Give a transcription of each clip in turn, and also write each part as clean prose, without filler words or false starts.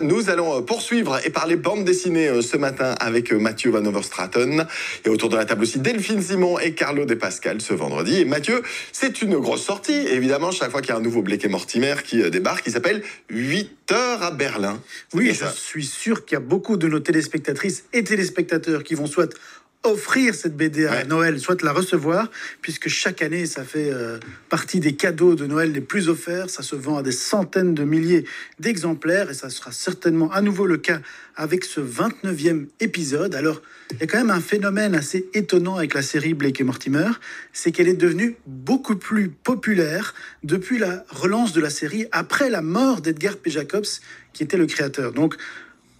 Nous allons poursuivre et parler bande dessinée ce matin avec Mathieu Van Overstraten. Et autour de la table aussi Delphine Simon et Carlo De Pascal ce vendredi. Et Mathieu, c'est une grosse sortie. Évidemment, chaque fois qu'il y a un nouveau Blake et Mortimer qui débarque, qui s'appelle 8 heures à Berlin. Oui, je suis sûr qu'il y a beaucoup de nos téléspectatrices et téléspectateurs qui vont soit offrir cette BD à Noël, soit la recevoir, puisque chaque année, ça fait partie des cadeaux de Noël les plus offerts. Ça se vend à des centaines de milliers d'exemplaires et ça sera certainement à nouveau le cas avec ce 29e épisode. Alors, il y a quand même un phénomène assez étonnant avec la série Blake et Mortimer, c'est qu'elle est devenue beaucoup plus populaire depuis la relance de la série, après la mort d'Edgar P. Jacobs, qui était le créateur. Donc,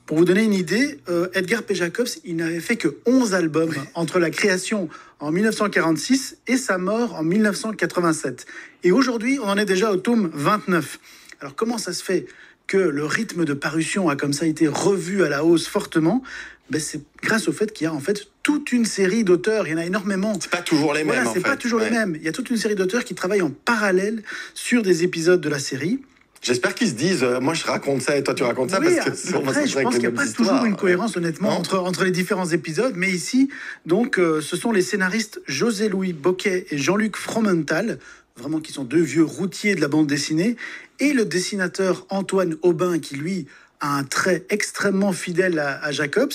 pour vous donner une idée, Edgar P. Jacobs, il n'avait fait que 11 albums entre la création en 1946 et sa mort en 1987. Et aujourd'hui, on en est déjà au tome 29. Alors comment ça se fait que le rythme de parution a comme ça été revu à la hausse fortement? C'est grâce au fait qu'il y a en fait toute une série d'auteurs. Il y en a énormément. C'est pas toujours les mêmes. C'est pas toujours les mêmes. Il y a toute une série d'auteurs qui travaillent en parallèle sur des épisodes de la série. J'espère qu'ils se disent, moi je raconte ça et toi tu racontes ça, parce que après, je pense qu'il n'y a pas toujours une cohérence, honnêtement, entre les différents épisodes. Mais ici, donc, ce sont les scénaristes José-Louis Bocquet et Jean-Luc Fromental, vraiment qui sont deux vieux routiers de la bande dessinée, et le dessinateur Antoine Aubin, qui lui a un trait extrêmement fidèle à Jacobs,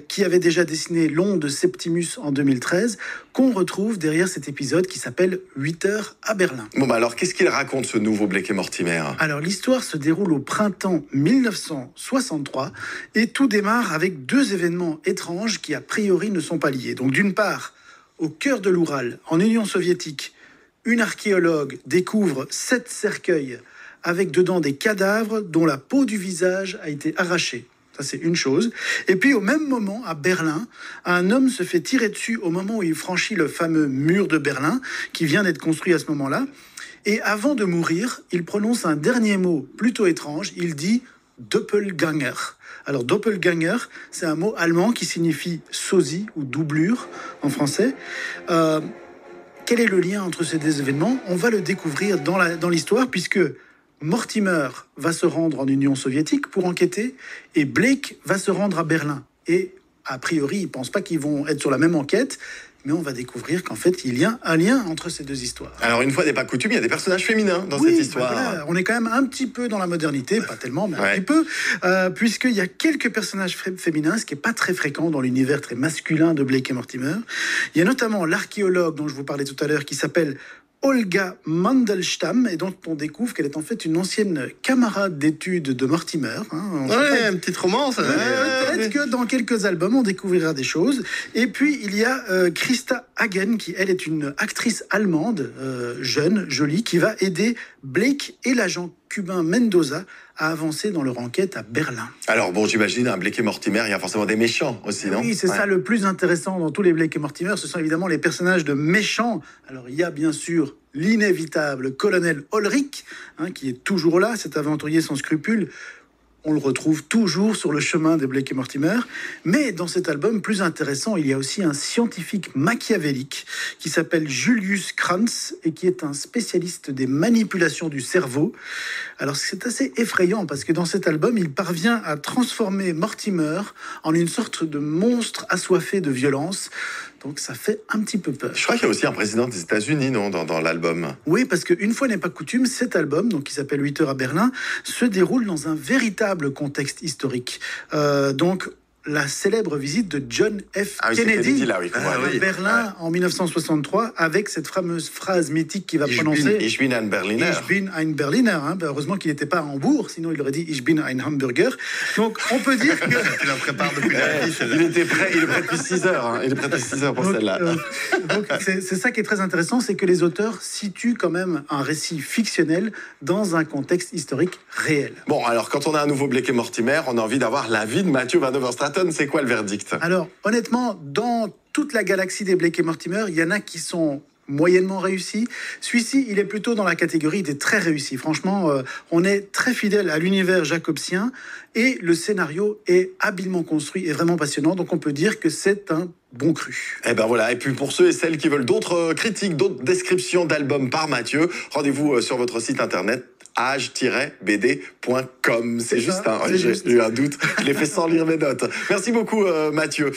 qui avait déjà dessiné L'Onde de Septimus en 2013, qu'on retrouve derrière cet épisode qui s'appelle 8 heures à Berlin. Bon alors, qu'est-ce qu'il raconte ce nouveau Blake et Mortimer? Alors l'histoire se déroule au printemps 1963 et tout démarre avec deux événements étranges qui a priori ne sont pas liés. Donc d'une part, au cœur de l'Oural, en Union soviétique, une archéologue découvre 7 cercueils avec dedans des cadavres dont la peau du visage a été arrachée. Ça, c'est une chose. Et puis, au même moment, à Berlin, un homme se fait tirer dessus au moment où il franchit le fameux mur de Berlin, qui vient d'être construit à ce moment-là. Et avant de mourir, il prononce un dernier mot plutôt étrange. Il dit « Doppelganger ». Alors, Doppelganger, c'est un mot allemand qui signifie sosie ou doublure en français. Quel est le lien entre ces deux événements? On va le découvrir dans l'histoire, puisque Mortimer va se rendre en Union soviétique pour enquêter et Blake va se rendre à Berlin. Et a priori, ils ne pensent pas qu'ils vont être sur la même enquête, mais on va découvrir qu'en fait, il y a un lien entre ces deux histoires. Alors, une fois n'est pas coutume, il y a des personnages féminins dans cette histoire. Voilà, on est quand même un petit peu dans la modernité, pas tellement, mais un petit peu, puisqu'il y a quelques personnages féminins, ce qui n'est pas très fréquent dans l'univers très masculin de Blake et Mortimer. Il y a notamment l'archéologue dont je vous parlais tout à l'heure, qui s'appelle Olga Mandelstam, et dont on découvre qu'elle est en fait une ancienne camarade d'études de Mortimer. Une petite romance. Peut-être que dans quelques albums, on découvrira des choses. Et puis, il y a Christa Hagen, qui, elle, est une actrice allemande, jeune, jolie, qui va aider Blake et l'agent cubain Mendoza à avancer dans leur enquête à Berlin. Alors bon, j'imagine, un Blake et Mortimer, il y a forcément des méchants aussi, non? Oui, c'est ça le plus intéressant dans tous les Blake et Mortimer, ce sont évidemment les personnages de méchants. Alors il y a bien sûr l'inévitable colonel Ulrich, qui est toujours là, cet aventurier sans scrupules. On le retrouve toujours sur le chemin des Blake et Mortimer. Mais dans cet album, plus intéressant, il y a aussi un scientifique machiavélique qui s'appelle Julius Krantz et qui est un spécialiste des manipulations du cerveau. Alors c'est assez effrayant parce que dans cet album, il parvient à transformer Mortimer en une sorte de monstre assoiffé de violence. Donc ça fait un petit peu peur. Je crois qu'il y a aussi un président des États-Unis, non, dans l'album. Oui, parce qu'une fois n'est pas coutume, cet album, donc qui s'appelle 8 heures à Berlin, se déroule dans un véritable contexte historique. Donc la célèbre visite de John F. Kennedy à Berlin en 1963, avec cette fameuse phrase mythique qu'il va prononcer. Ich bin ein Berliner. Ich bin ein Berliner. Heureusement qu'il n'était pas à Hambourg, sinon il aurait dit Ich bin ein Hamburger. Donc on peut dire que... Il en prépare depuis il était prêt, il est prêt depuis 6 heures. Il est prêt depuis 6 heures pour celle-là. Donc c'est ça qui est très intéressant, c'est que les auteurs situent quand même un récit fictionnel dans un contexte historique réel. Bon, alors quand on a un nouveau Blake et Mortimer, on a envie d'avoir l'avis de Mathieu Van Overstraten. C'est quoi le verdict? Alors, honnêtement, dans toute la galaxie des Blake et Mortimer, il y en a qui sont moyennement réussis. Celui-ci, il est plutôt dans la catégorie des très réussis. Franchement, on est très fidèle à l'univers jacobsien et le scénario est habilement construit et vraiment passionnant. Donc, on peut dire que c'est un bon cru. Et ben voilà. Et puis pour ceux et celles qui veulent d'autres critiques, d'autres descriptions d'albums par Mathieu, rendez-vous sur votre site internet age-bd.com. C'est juste, ça, hein, c'est j'ai juste. eu un doute. Je l'ai fait sans lire mes notes. Merci beaucoup, Mathieu.